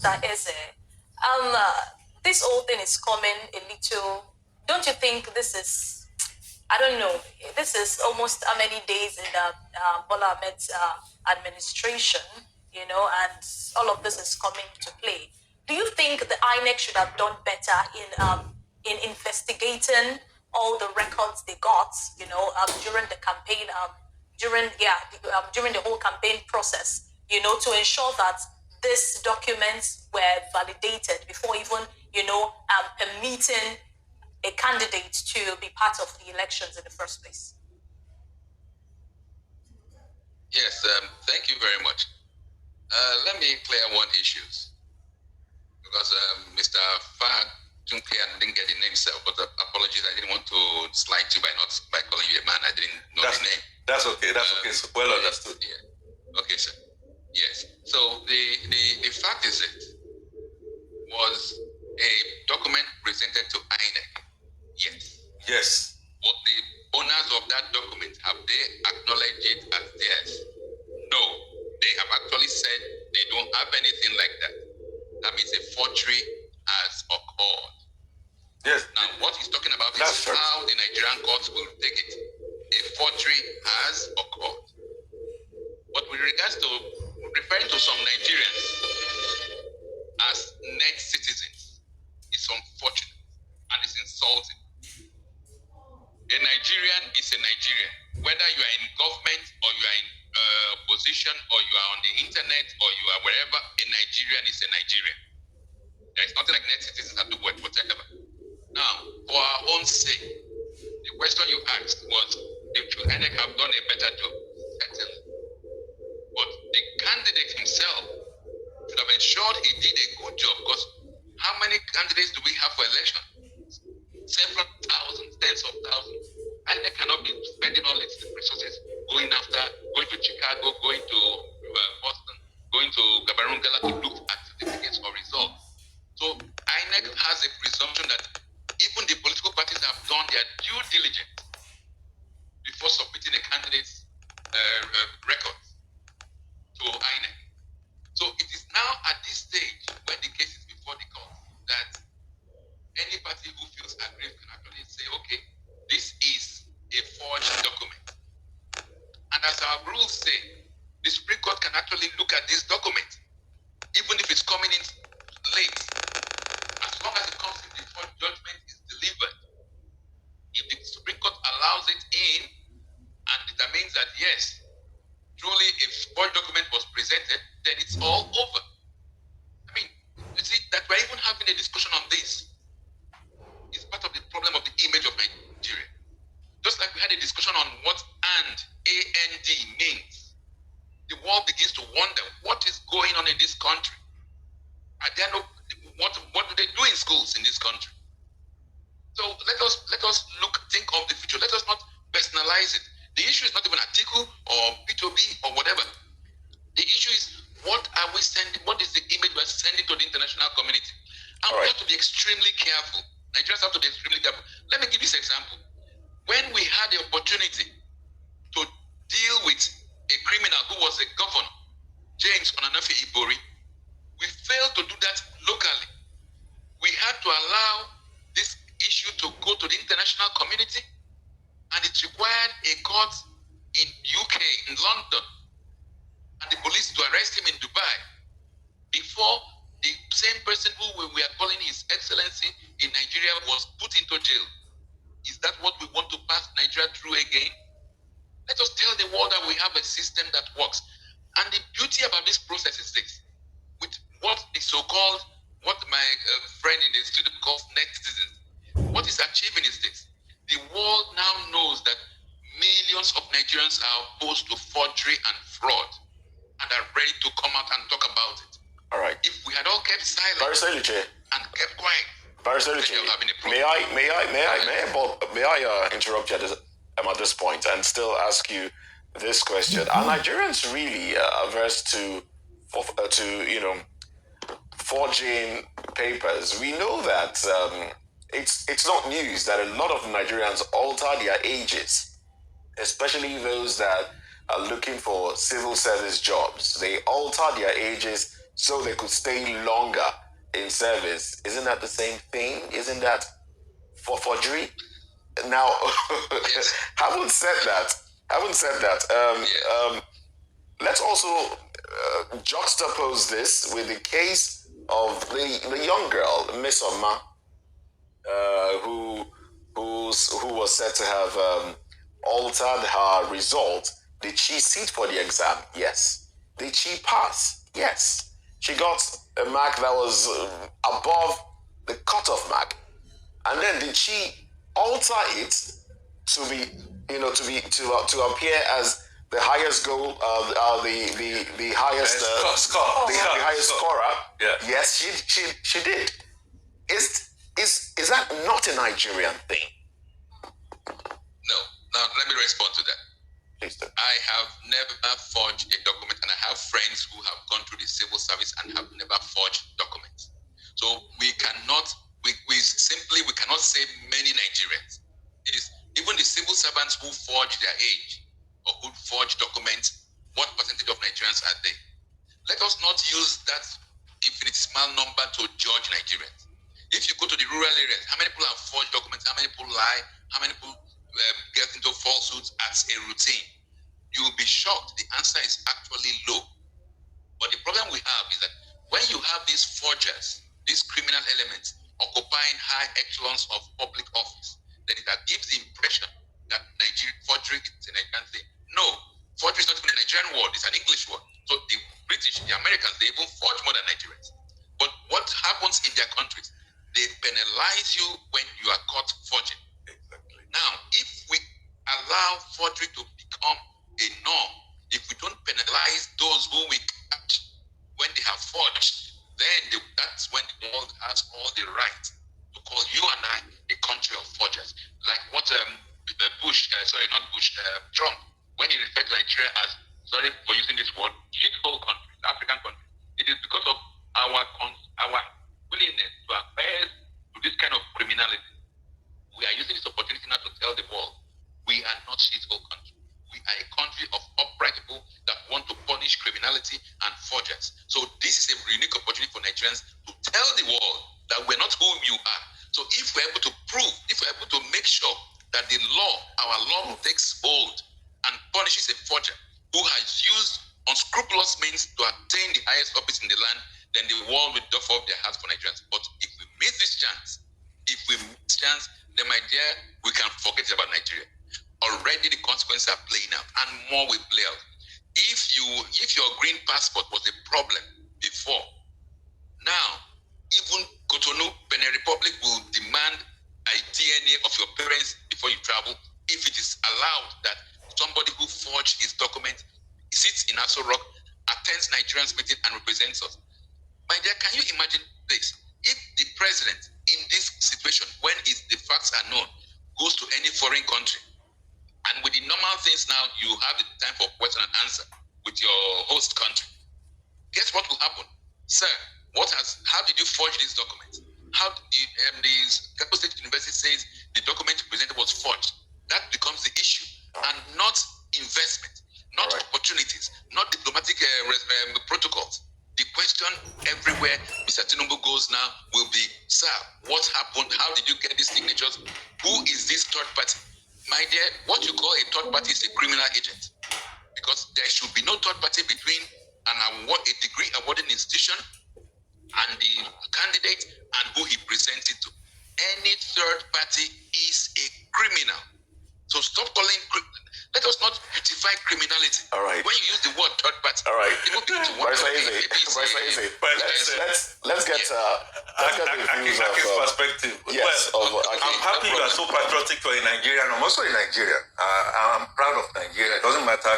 Mr. Eze, this whole thing is coming a little. Don't you think this is? I don't know. This is almost how many days in the Bola Ahmed's administration, and all of this is coming to play. Do you think the INEC should have done better in investigating all the records they got, during the campaign, during the whole campaign process, to ensure that these documents were validated before even, permitting a candidate to be part of the elections in the first place? Yes, thank you very much. Let me clear one issue, because Mr. Fahad Tunke, I didn't get the name itself, but apologies, I didn't want to slight you by calling you a man. I didn't know the name. That's okay. That's okay. So well understood. Yeah. Okay, sir. Yes. So the fact is, it was a document presented to INEC. Yes. Yes. But the owners of that document, have they acknowledged it as theirs? No. They have actually said they don't have anything like that. That means a forgery has occurred. Yes. Now, what he's talking about is how the Nigerian courts will take it. A forgery has occurred. But with regards to referring to some Nigerians as net citizens, it's unfortunate and it's insulting. A Nigerian is a Nigerian. Whether you are in government or you are in position or you are on the internet or you are wherever, a Nigerian is a Nigerian. There is nothing like net citizens have to work, whatever. Now, for our own sake, the question you asked was, should INEC have done a better job? Certainly. But the candidate himself should have ensured he did a good job, because how many candidates do we have for election? Several thousands, tens of thousands. INEC cannot be spending all its resources going to Chicago, going to Boston, going to Gabarungala to look at certificates or results. So INEC has a presumption that even the political parties have done their due diligence before submitting a candidate's records to INEC. So it is now at this stage, when the case is before the court, that any party who feels aggrieved can actually say, okay, this is a forged document. And as our rules say, the Supreme Court can actually look at this document, even if it's coming in late, as long as it comes in before judgment is delivered. If the Supreme Court allows it in and determines that, yes, truly a forged document was presented, then it's all over. I mean, you see, that we're even having a discussion on this is part of the problem of the image of Nigeria. Just like we had a discussion on what AND means, the world begins to wonder what is going on in this country. Are there no, what do they do in schools in this country? So let us think of the future. Let us not personalize it. The issue is not even Atiku or P2B or whatever. The issue is, what are we sending? What is the image we're sending to the international community? And we have to be extremely careful. Nigerians have to be extremely careful. Let me give this example. When we had the opportunity to deal with a criminal who was a governor, James Ibori, we failed to do that locally. We had to allow this issue to go to the international community, and it required a court in UK, in London, and the police to arrest him in Dubai before the same person who we are calling His Excellency in Nigeria was put into jail. Is that what we want to pass Nigeria through again? Let us tell the world that we have a system that works. And the beauty about this process is this: with what the so-called, what my friend in the studio calls net citizens, what is achieving is this: the world now knows that millions of Nigerians are opposed to forgery and fraud and are ready to come out and talk about it. All right. If we had all kept silent and kept quiet, may I interrupt you at this point and still ask you this question? Are Nigerians really averse to forging papers? We know that it's not news that a lot of Nigerians alter their ages, especially those that are looking for civil service jobs. They alter their ages so they could stay longer in service. Isn't that the same thing? Isn't that forgery? Now, Yes. having said that, let's also juxtapose this with the case of the young girl, Miss Oma, who was said to have altered her result. Did she sit for the exam? Yes. Did she pass? Yes. She got a mark that was above the cutoff mark. And then did she alter it to be, to appear as the highest goal, the highest score, the highest scorer? Yeah. Yes, she did. Is that not a Nigerian thing? No. Now let me respond to that. Please do. I have never forged a document, and I have friends who have gone through the civil service and have never forged documents. So we cannot say many Nigerians. It is even the civil servants who forge their age or who forge documents. What percentage of Nigerians are they? Let us not use that infinitesimal number to judge Nigerians. If you go to the rural areas, how many people have forged documents? How many people lie? How many people get into falsehoods as a routine? You will be shocked. The answer is actually low. But the problem we have is that when you have these forgers, these criminal elements occupying high echelons of public office, then it gives the impression that forgery is a Nigerian thing. No, forgery is not even a Nigerian word, it's an English word. So the British, the Americans, they even forge more than Nigerians. But what happens in their countries? They penalize you when you are caught forging. Exactly. Now, if we allow forgery to become a norm, if we don't penalize those who we catch when they have forged, then that's when the world has all the right to call you and I a country of forgers. Like what Trump, when he referred to Nigeria as, sorry for using this word, shithole country, African country, it is because of our willingness to acquiesce to this kind of criminality. We are using this opportunity now to tell the world we are not shithole country. We are a country of upright people that want to punish criminality and forgers. So this is a unique opportunity for Nigerians to tell the world that we're not who you are. So if we're able to prove, if we're able to make sure that our law takes hold and punishes a forger who has used unscrupulous means to attain the highest office in the land, then the world will doff off their hearts for Nigerians. But if we miss this chance, then my dear, we can forget about Nigeria. Already the consequences are playing out, and more will play out. If your green passport was a problem before, now even Cotonou, Benin Republic will demand a DNA of your parents before you travel. If it is allowed that somebody who forged his document sits in Aso Rock, attends Nigerians meeting and represents us. My dear, can you imagine this? If the president in this situation, when the facts are known, goes to any foreign country, and with the normal things now, you have the time for question and answer with your host country. Guess what will happen? Sir, how did you forge this document? How did the Capital State University says the document you presented was forged? That becomes the issue, and not investment, not opportunities, not diplomatic protocols. The question everywhere Mr. Tinubu goes now will be, sir, what happened? How did you get these signatures? Who is this third party? My dear, what you call a third party is a criminal agent, because there should be no third party between a degree awarding institution and the candidate and who he presents it to. Any third party is a criminal. So stop calling. Let us not beautify criminality. All right. When you use the word third party, all right. people begin to wonder. Let's get the views of perspective. Yes. I'm happy you are so patriotic for a Nigerian. I'm also a Nigerian. I'm proud of Nigeria. It doesn't matter